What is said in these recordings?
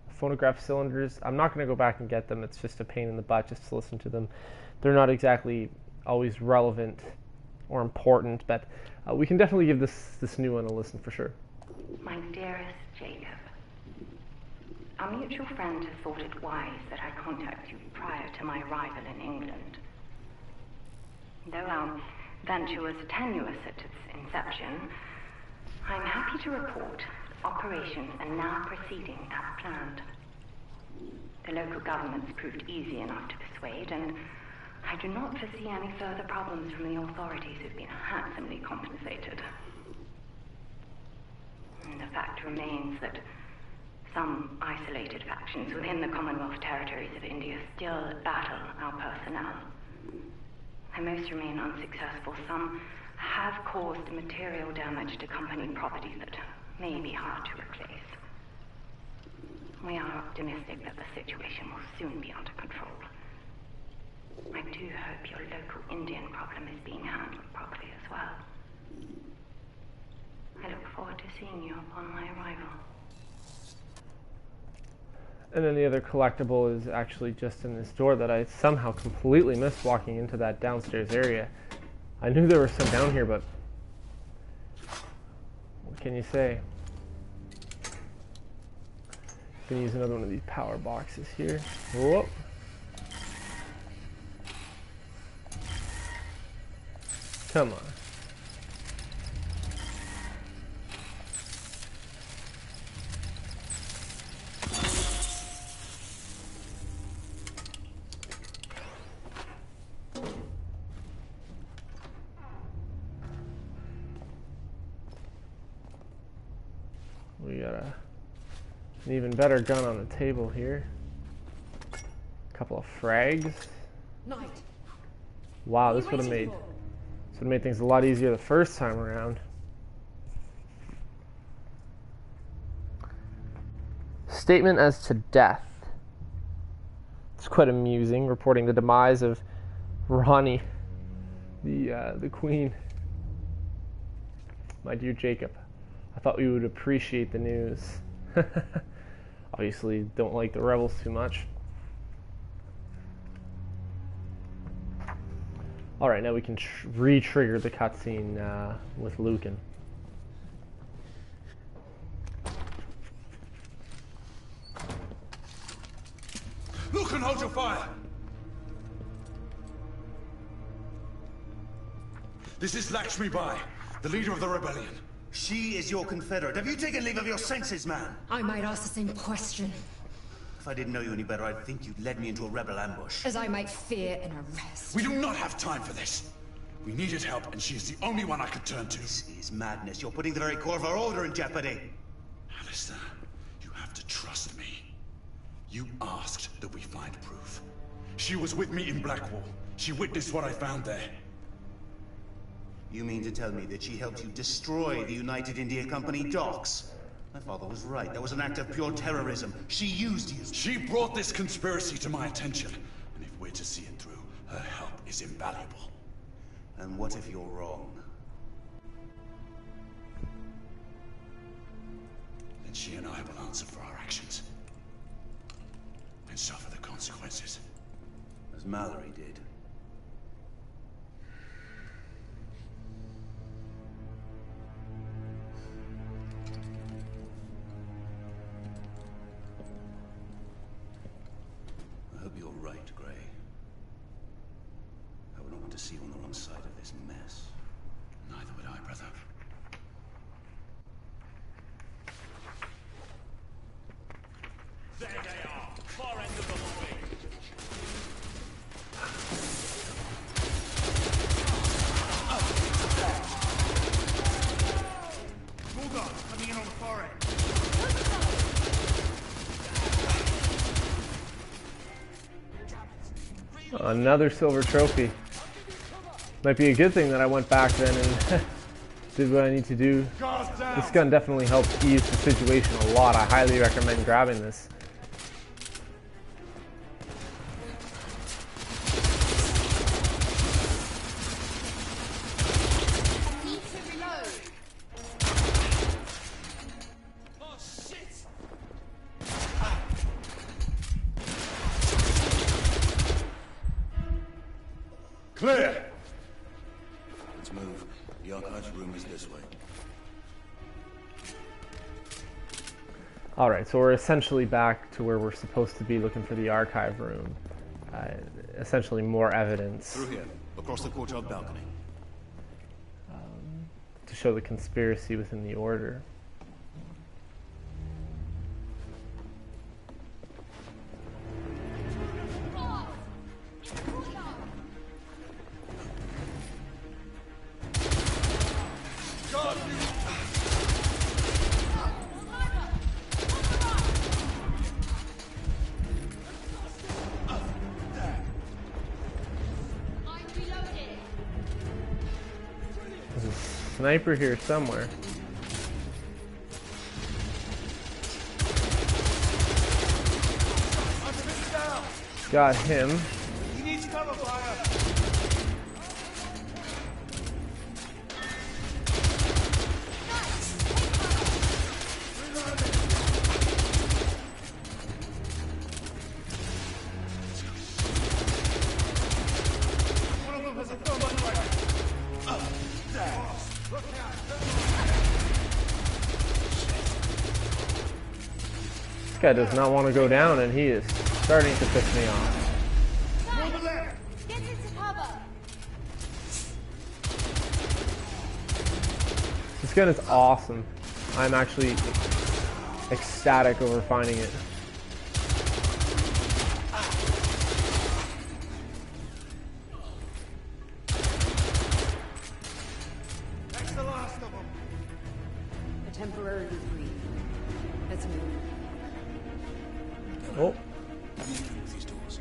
phonograph cylinders. I'm not going to go back and get them. It's just a pain in the butt just to listen to them. They're not exactly always relevant or important, but we can definitely give this new one a listen for sure. My dearest Jacob, our mutual friend has thought it wise that I contact you prior to my arrival in England. Though our venture was tenuous at its inception, I'm happy to report that operations are now proceeding as planned. The local government's proved easy enough to persuade, and I do not foresee any further problems from the authorities who've been handsomely compensated. And the fact remains that some isolated factions within the Commonwealth territories of India still battle our personnel. Though most remain unsuccessful, some have caused material damage to company property that may be hard to replace. We are optimistic that the situation will soon be under control. I do hope your local Indian problem is being handled properly as well. I look forward to seeing you upon my arrival. And then the other collectible is actually just in this door that I somehow completely missed walking into that downstairs area. I knew there were some down here, but what can you say? Gonna use another one of these power boxes here. Whoop. Come on. We got an even better gun on the table here. A couple of frags. Knight. Wow, this would have made things a lot easier the first time around. Statement as to death. It's quite amusing, reporting the demise of Ronnie, the Queen. My dear Jacob, I thought we would appreciate the news. Obviously, don't like the rebels too much. Alright, now we can re-trigger the cutscene with Lucan. Lucan, hold your fire! This is Lakshmi Bai, the leader of the rebellion. She is your Confederate. Have you taken leave of your senses, man? I might ask the same question. If I didn't know you any better, I'd think you'd led me into a rebel ambush. As I might fear an arrest. We do not have time for this. We needed help, and she is the only one I could turn to. This is madness. You're putting the very core of our order in jeopardy. Alistair, you have to trust me. You asked that we find proof. She was with me in Blackwall. She witnessed what I found there. You mean to tell me that she helped you destroy the United India Company docks? My father was right. That was an act of pure terrorism. She used you. She brought this conspiracy to my attention. And if we're to see it through, her help is invaluable. And what if you're wrong? Then she and I will answer for our actions. And suffer the consequences. As Mallory did. I hope you're right, Gray. I wouldn't want to see you on the wrong side of this mess. Neither would I, brother. There they are, far end of the lobby. Hold on, coming in on the far end. Another silver trophy. Might be a good thing that I went back then and did what I need to do. This gun definitely helps ease the situation a lot. I highly recommend grabbing this. Oh shit! Clear! Let's move. The archives room is this way. Alright, so we're essentially back to where we're supposed to be looking for the archive room. Essentially more evidence Through here, across the courtyard balcony. to show the conspiracy within the Order. There's a sniper here somewhere. Got him. He needs cover fire. One of them has a thermite rifle. This guy does not want to go down, and he is starting to piss me off. Get into cover! This gun is awesome. I'm actually ecstatic over finding it. That's the last of them. A temporary reprieve. Let's move. Oh, These doors.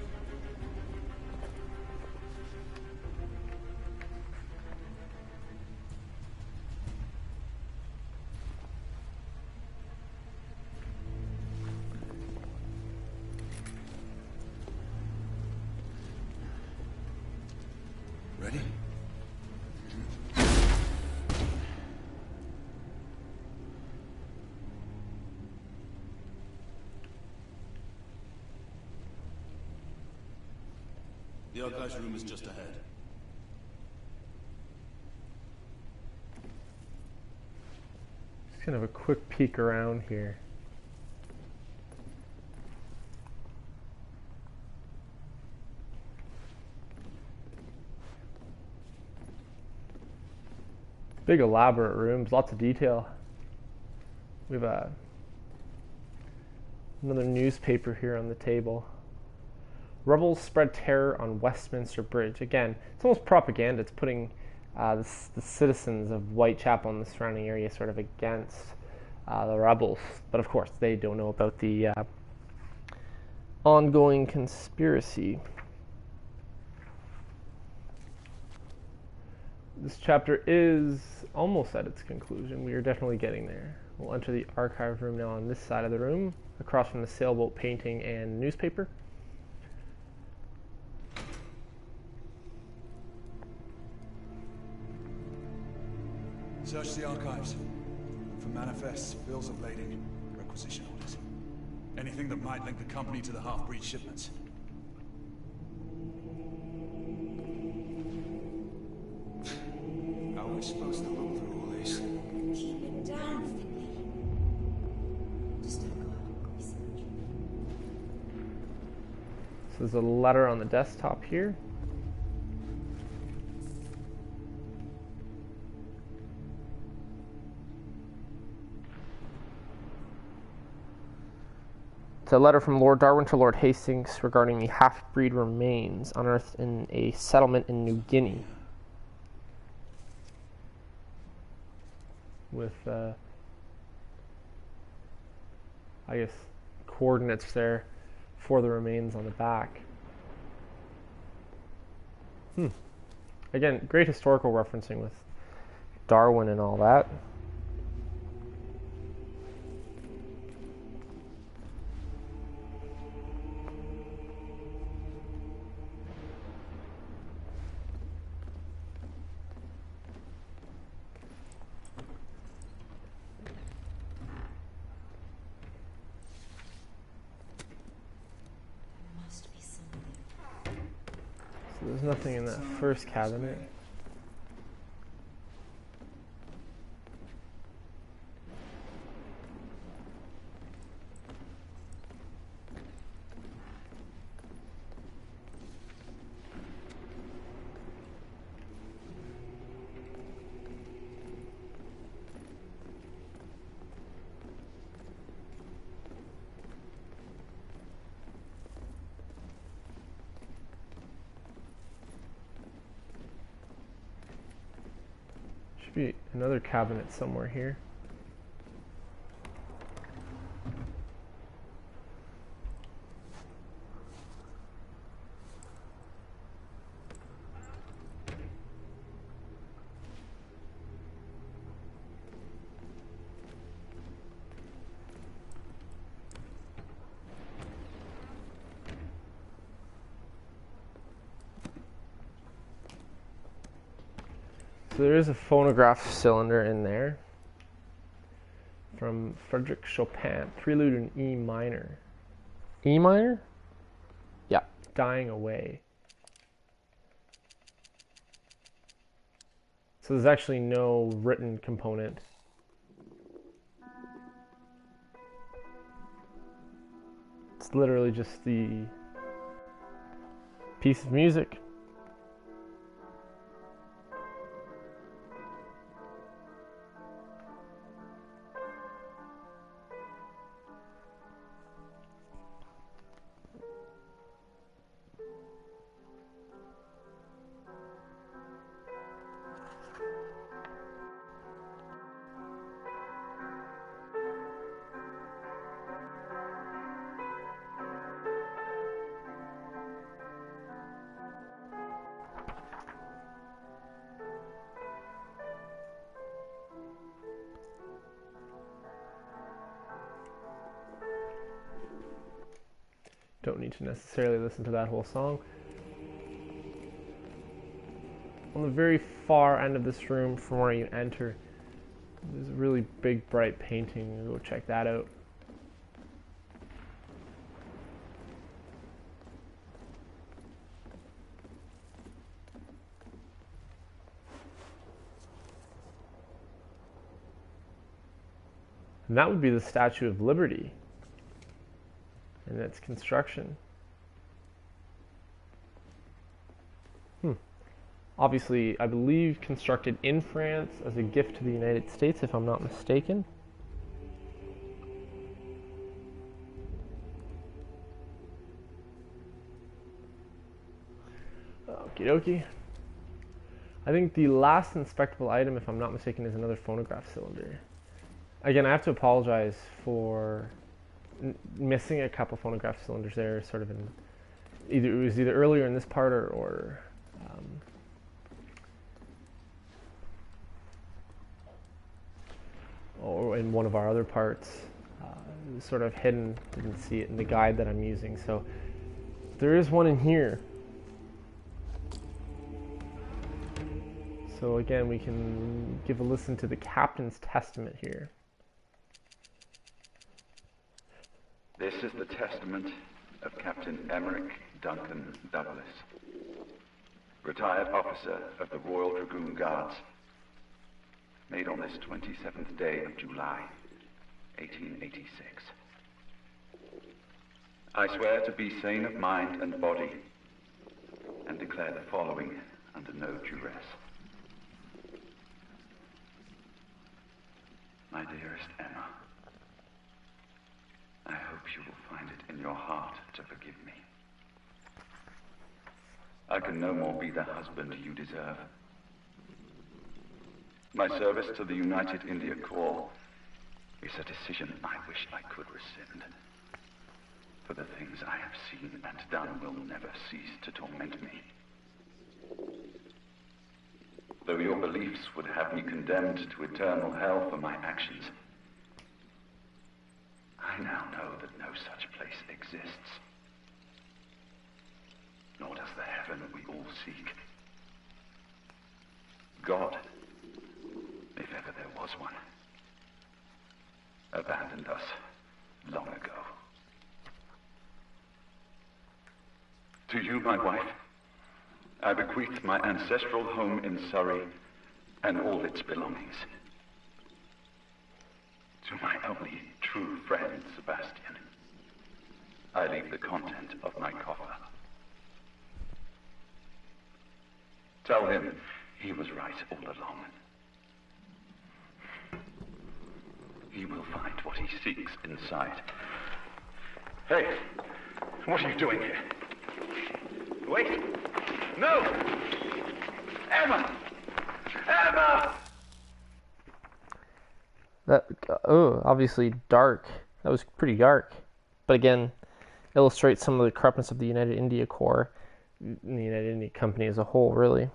Ready? The archives room is just ahead. just kind of a quick peek around here. Big elaborate rooms, lots of detail. We have another newspaper here on the table. Rebels spread terror on Westminster Bridge. Again, it's almost propaganda. It's putting the citizens of Whitechapel and the surrounding area sort of against the rebels. But of course, they don't know about the ongoing conspiracy. This chapter is almost at its conclusion. We are definitely getting there. We'll enter the archive room now on this side of the room, across from the sailboat painting and newspaper. Search the archives for manifests, bills of lading, requisition orders. Anything that might link the company to the half-breed shipments. How are we supposed to look through all these? Keep it down, Finley. Just don't go out research. So there's a letter on the desktop here. It's a letter from Lord Darwin to Lord Hastings regarding the half-breed remains unearthed in a settlement in New Guinea. With, I guess, coordinates there for the remains on the back. Again, great historical referencing with Darwin and all that. So there's nothing in that first cabinet. Should be another cabinet somewhere here. So there is a phonograph cylinder in there from Frederick Chopin, Prelude in E minor. E minor? Yeah, Dying Away. So there's actually no written component. It's literally just the piece of music. Don't need to necessarily listen to that whole song. On the very far end of this room from where you enter, there's a really big bright painting. Go check that out. And that would be the Statue of Liberty and its construction. Obviously, I believe constructed in France as a gift to the United States, if I'm not mistaken. Okie dokie. I think the last inspectable item, if I'm not mistaken, is another phonograph cylinder. Again, I have to apologize for missing a couple phonograph cylinders there, sort of in it was either earlier in this part or in one of our other parts. It was sort of hidden, didn't see it in the guide that I'm using. So there is one in here. So again, we can give a listen to the Captain's Testament here. This is the testament of Captain Emmerich Duncan Douglas, retired officer of the Royal Dragoon Guards, made on this 27th day of July, 1886. I swear to be sane of mind and body, and declare the following under no duress. My dearest Emma, I hope you will find it in your heart to forgive me. I can no more be the husband you deserve. My service to the United India Corps is a decision I wish I could rescind. For the things I have seen and done will never cease to torment me. Though your beliefs would have me condemned to eternal hell for my actions, I now know that no such place exists. Nor does the heaven we all seek. God, if ever there was one, abandoned us long ago. To you, my wife, I bequeath my ancestral home in Surrey and all its belongings to my only true friend, Sebastian. I leave the content of my coffer. Tell him he was right all along. He will find what he seeks inside. Hey, what are you doing here? Wait! No! Emma! Emma! That, obviously dark. That was pretty dark. But again, illustrates some of the corruptness of the United India Corps, and the United India Company as a whole, really.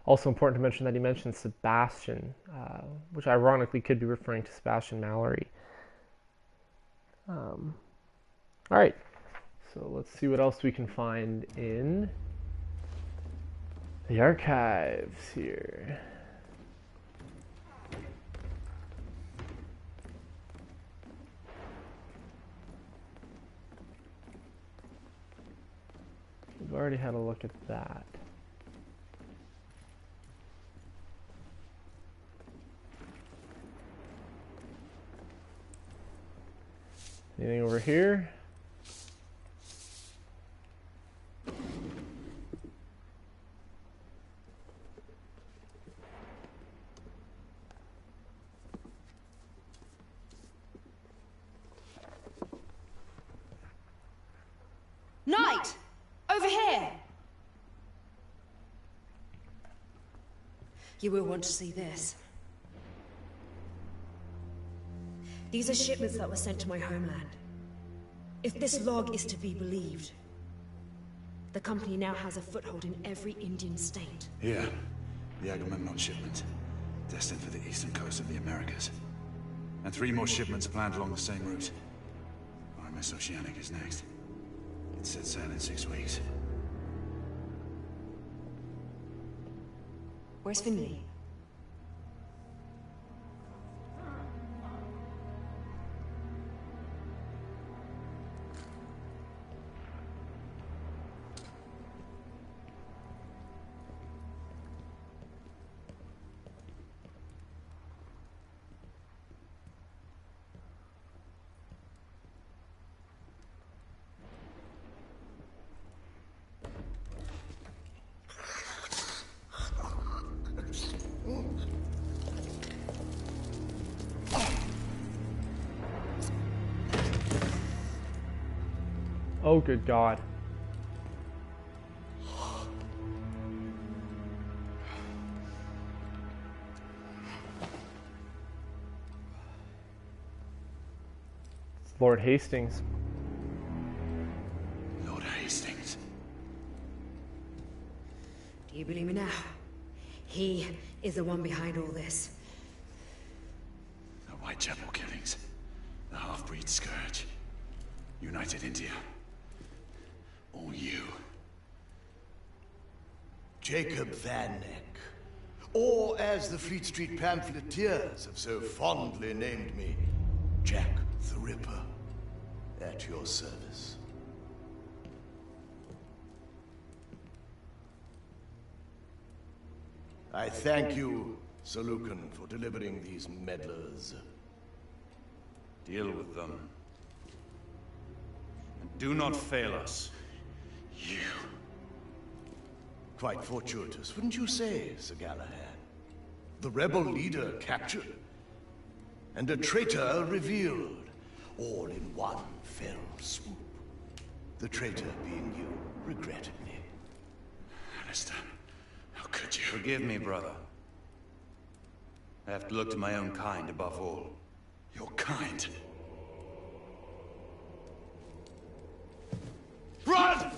Also important to mention that he mentioned Sebastian, which ironically could be referring to Sebastian Mallory. Alright, so let's see what else we can find in the archives here. We've already had a look at that. Anything over here? Knight! Over here! You will want to see this. These are shipments that were sent to my homeland. If this log is to be believed, the company now has a foothold in every Indian state. Here, the Agamemnon shipment, destined for the eastern coast of the Americas. And 3 more shipments planned along the same route. RMS Oceanic is next. It set sail in 6 weeks. Where's Finley? Oh, good God. It's Lord Hastings. Lord Hastings. Do you believe me now? He is the one behind all this. The Whitechapel killings. The half-breed scourge. United India. All you. Jacob Van Neck. Or as the Fleet Street pamphleteers have so fondly named me, Jack the Ripper. At your service. I thank you, Sir Lucan, for delivering these meddlers. Deal with them. And do not fail us. You. Quite fortuitous, wouldn't you say, Sir Galahad? The rebel leader captured, and a traitor revealed, all in one fell swoop. The traitor being you, regrettably. Alistair, how could you? Forgive me, brother. I have to look to my own kind above all. Your kind? Run!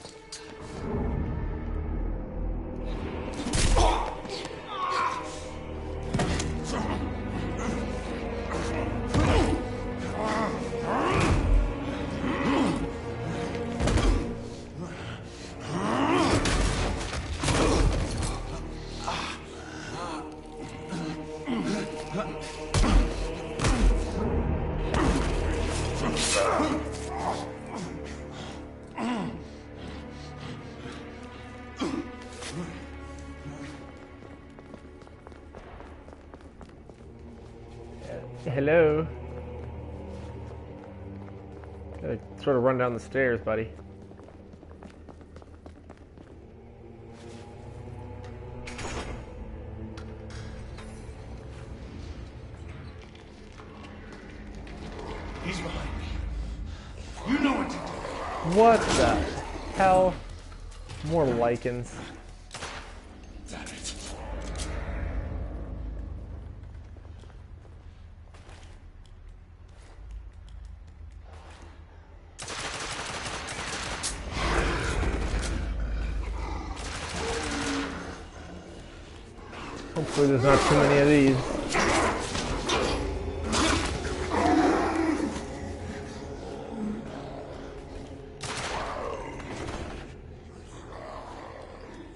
Hello. Gotta sort of run down the stairs, buddy. He's behind me. You know what to do. What the hell? More lichens. Damn it. Hopefully there's not too many of these.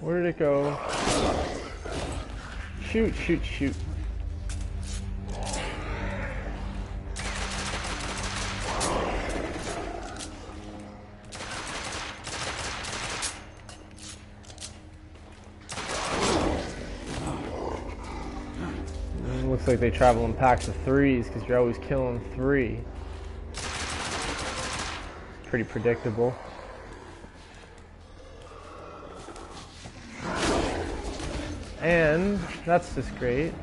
Where did it go? Shoot, shoot, shoot. Looks like they travel in packs of threes because you're always killing three. Pretty predictable. And that's just great.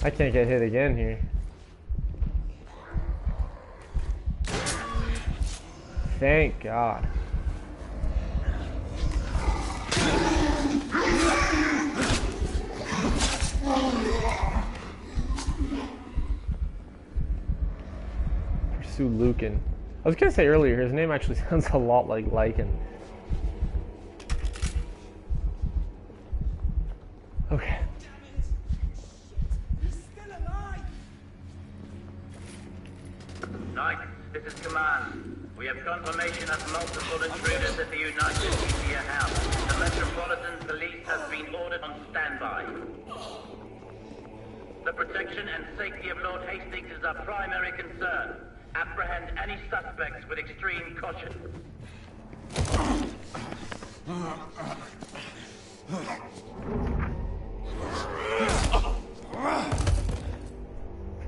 I can't get hit again here. Thank God. Pursue Lucan. I was gonna say earlier, his name actually sounds a lot like Lycan. Okay. Knight, this is command. We have confirmation of multiple intruders at the United Media House. The Metropolitan Police has been ordered on standby. The protection and safety of Lord Hastings is our primary concern. Apprehend any suspects with extreme caution.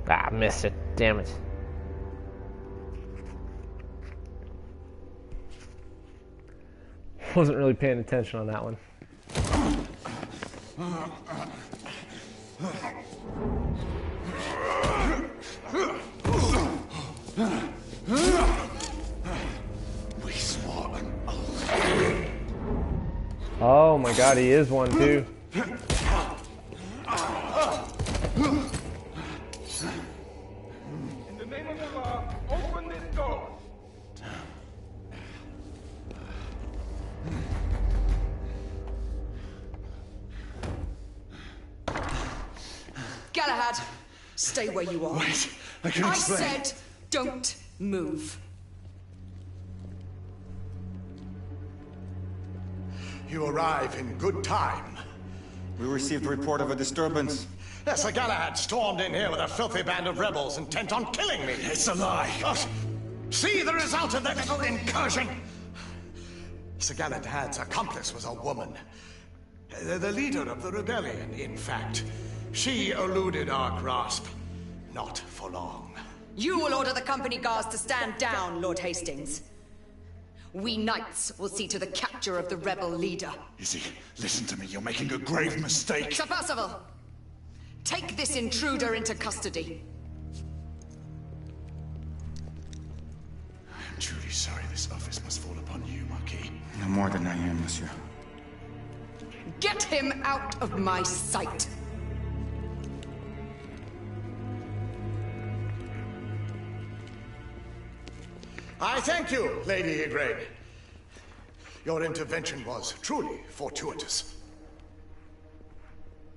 Ah, missed it. Damn it. Wasn't really paying attention on that one. Oh my God, he is one too. In the name of the law, open this door. Galahad, stay where you are. Wait, I can explain. I said, don't move. You arrive in good time. We received a report of a disturbance. Yes, Sir Galahad stormed in here with a filthy band of rebels intent on killing me. It's a lie. Oh, see the result of their little incursion. Sir Galahad's accomplice was a woman. The leader of the rebellion, in fact. She eluded our grasp. Not for long. You will order the company guards to stand down, Lord Hastings. We knights will see to the capture of the rebel leader. Izzy, listen to me. You're making a grave mistake. Sir Percival, take this intruder into custody. I am truly sorry this office must fall upon you, Marquis. No more than I am, monsieur. Get him out of my sight. I thank you, Lady Igraine. Your intervention was truly fortuitous.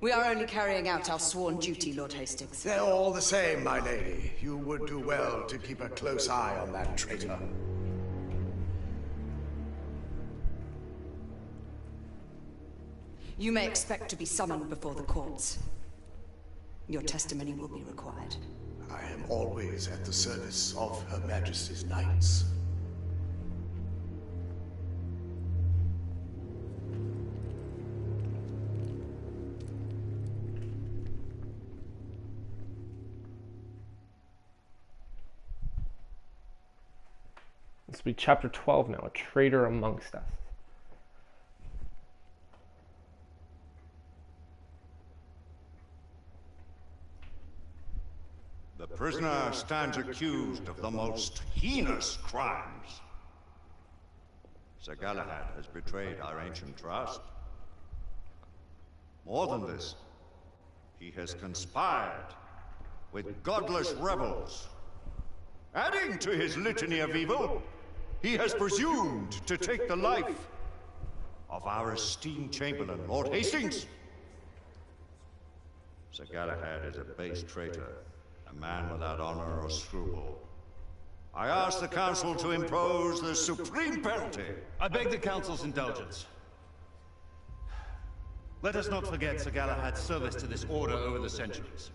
We are only carrying out our sworn duty, Lord Hastings. They're all the same, my lady. You would do well to keep a close eye on that traitor. You may expect to be summoned before the courts. Your testimony will be required. I am always at the service of Her Majesty's knights. This will be chapter 12 now, a traitor amongst us. The prisoner stands accused of the most heinous crimes. Sir Galahad has betrayed our ancient trust. More than this, he has conspired with godless rebels. Adding to his litany of evil, he has presumed to take the life of our esteemed Chamberlain, Lord Hastings. Sir Galahad is a base traitor, a man without honor or scruple. I ask the Council to impose the supreme penalty. I beg the Council's indulgence. Let us not forget Sir Galahad's service to this order over the centuries.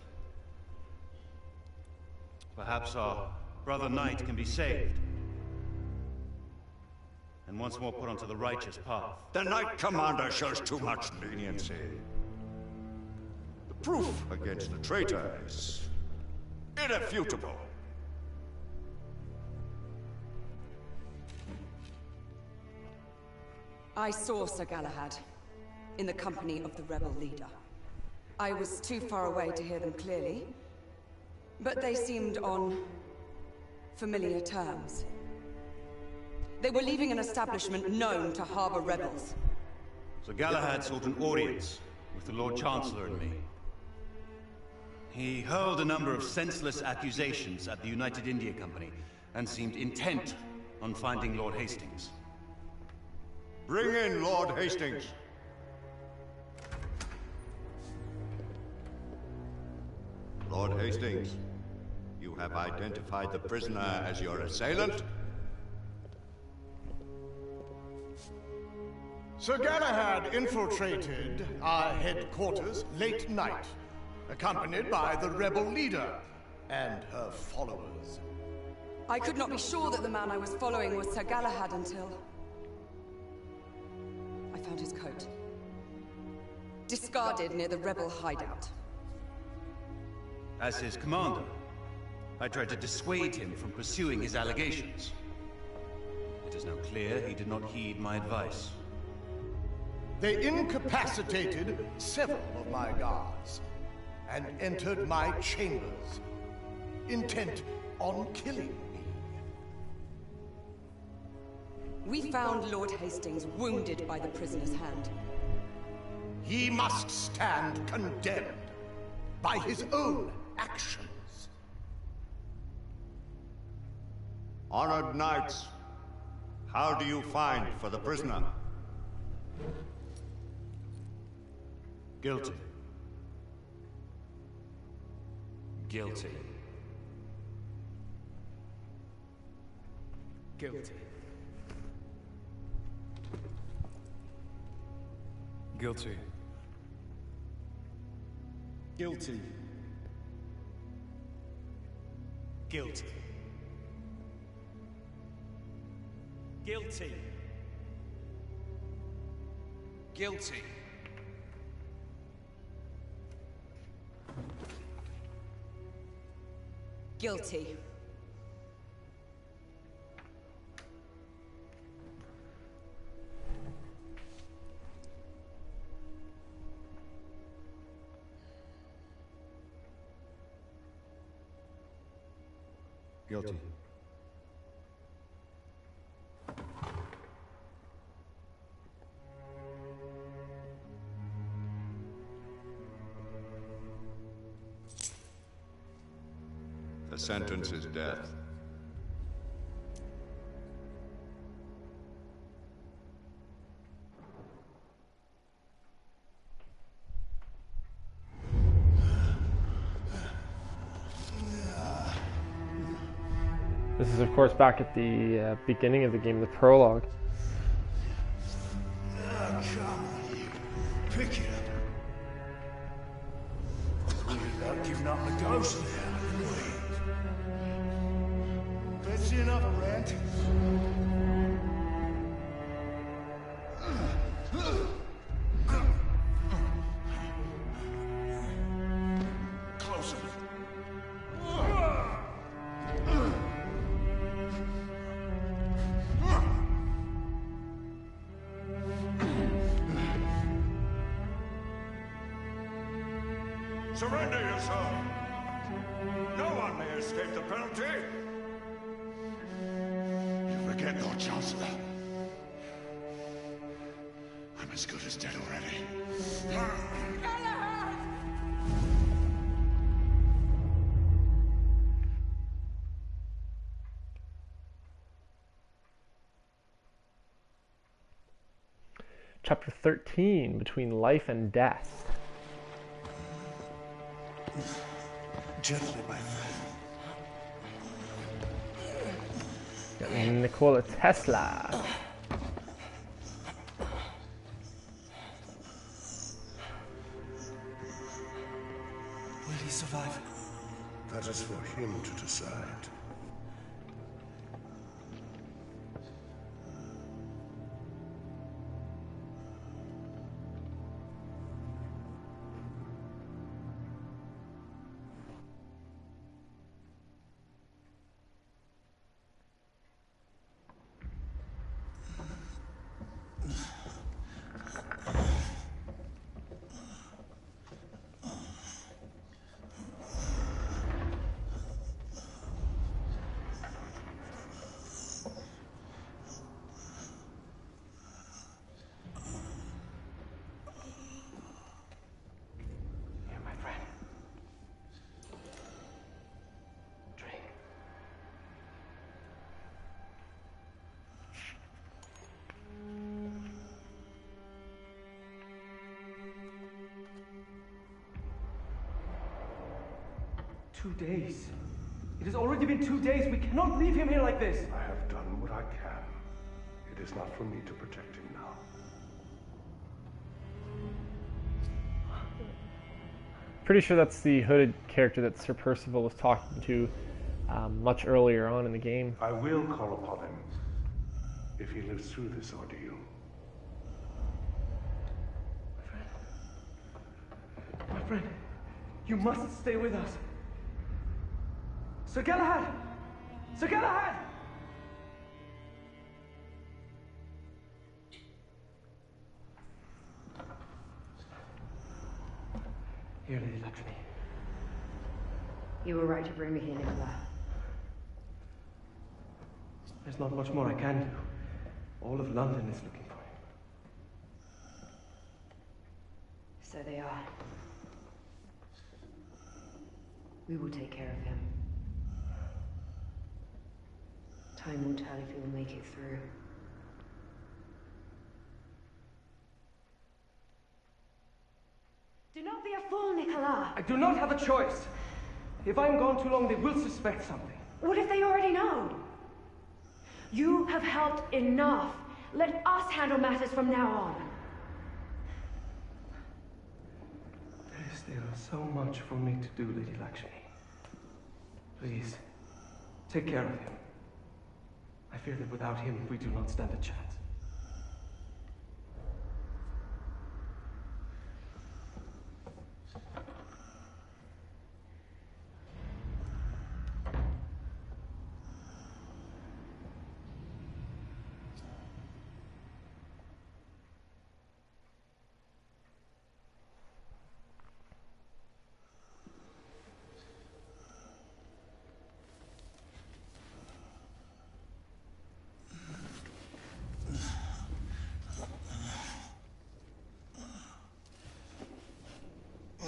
Perhaps our brother knight can be saved, and once more put onto the righteous path. The Knight Commander shows too much leniency. The proof against the traitor is irrefutable. I saw Sir Galahad in the company of the rebel leader. I was too far away to hear them clearly, but they seemed on familiar terms. They were leaving an establishment known to harbor rebels. Sir Galahad sought an audience with the Lord Chancellor and me. He hurled a number of senseless accusations at the United India Company and seemed intent on finding Lord Hastings. Bring in Lord Hastings. Lord Hastings, you have identified the prisoner as your assailant? Sir Galahad infiltrated our headquarters late night, accompanied by the rebel leader and her followers. I could not be sure that the man I was following was Sir Galahad until I found his coat, discarded near the rebel hideout. As his commander, I tried to dissuade him from pursuing his allegations. It is now clear he did not heed my advice. They incapacitated several of my guards and entered my chambers, intent on killing me. We found Lord Hastings wounded by the prisoner's hand. He must stand condemned by his own actions. Honored knights, how do you find for the prisoner? Guilty. Guilty. Guilty. Guilty. Guilty. Guilty. Guilty. Guilty. Guilty. Guilty. The sentence is death. This is, of course, back at the beginning of the game, the prologue. Come on, you. Pick it up. Really about giving up the ghost now, please. Let's see another rant. Closer. Surrender yourself! No one may escape the penalty! You forget, Lord Chancellor. I'm as good as dead already. Chapter 13, Between Life and Death. Gently, my friend. Got Nikola Tesla. Will he survive? That is for him to decide. Here, my friend. Drink. 2 days. It has already been 2 days. We cannot leave him here like this. I have done what I can. It is not for me to protect him now. Pretty sure that's the hooded character that Sir Percival was talking to much earlier on in the game. I will call upon him if he lives through this ordeal. My friend, you must stay with us. Sir Galahad! Sir Galahad! Here, Lady Lakshmi. You were right to bring me here, Nicola. There's not much more I can do. All of London is looking for him. So they are. We will take care of him. Time will tell if he will make it through. Do not be a fool, Nicola! I do not have a choice. If I'm gone too long, they will suspect something. What if they already know? You have helped enough. Let us handle matters from now on. There is still so much for me to do, Lady Lakshmi. Please, take care of him. I fear that without him, we do not stand a chance.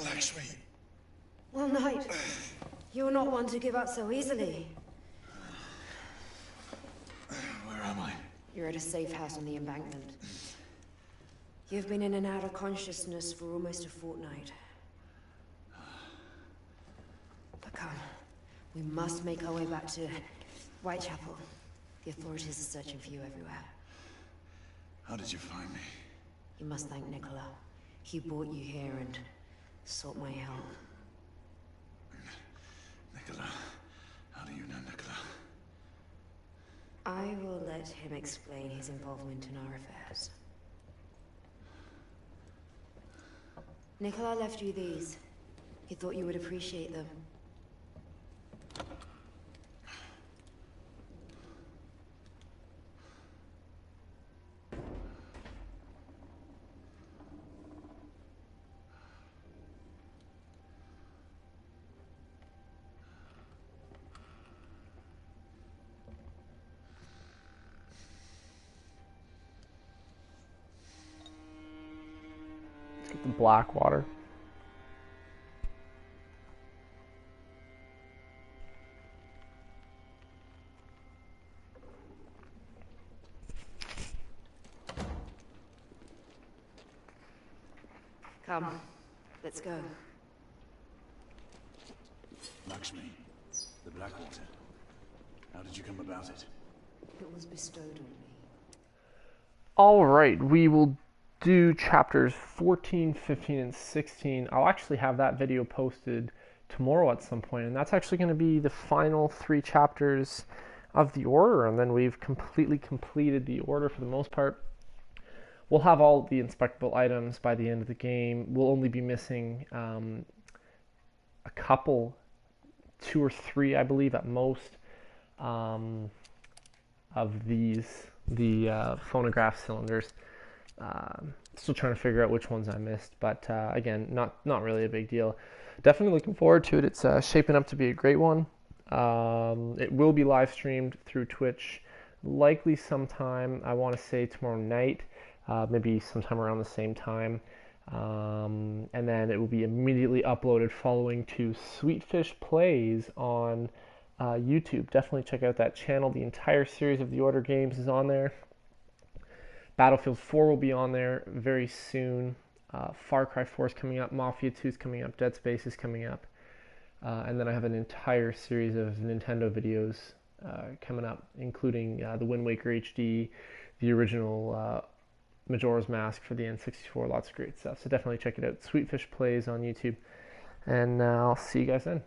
Lakshmi. Well, Knight, you're not one to give up so easily. Where am I? You're at a safe house on the embankment. You've been in and out of consciousness for almost a fortnight. But come, we must make our way back to Whitechapel. The authorities are searching for you everywhere. How did you find me? You must thank Nicola. He brought you here and sought my help. Nicola. How do you know Nicola? I will let him explain his involvement in our affairs. Nicola left you these. He thought you would appreciate them. Let's get the black water. Come, let's go. Lakshmi, the Blackwater. How did you come about it? It was bestowed on me. Alright, we will do chapters 14, 15, and 16. I'll actually have that video posted tomorrow at some point, and that's actually going to be the final 3 chapters of the order, and then we've completely completed the order for the most part. We'll have all the inspectable items by the end of the game. We'll only be missing a couple, 2 or 3, I believe, at most, of the phonograph cylinders. Still trying to figure out which ones I missed, but again, not really a big deal. Definitely looking forward to it. It's shaping up to be a great one. It will be live streamed through Twitch, likely sometime, I want to say tomorrow night. Maybe sometime around the same time, and then it will be immediately uploaded following to sweetfishPLAYS on YouTube. Definitely check out that channel. The entire series of the Order games is on there. Battlefield 4 will be on there very soon. Far Cry 4 is coming up. Mafia 2 is coming up. Dead Space is coming up. And then I have an entire series of Nintendo videos coming up, including the Wind Waker HD, the original Majora's Mask for the N64, lots of great stuff. So definitely check it out. sweetfishPLAYS on YouTube. And I'll see you guys then.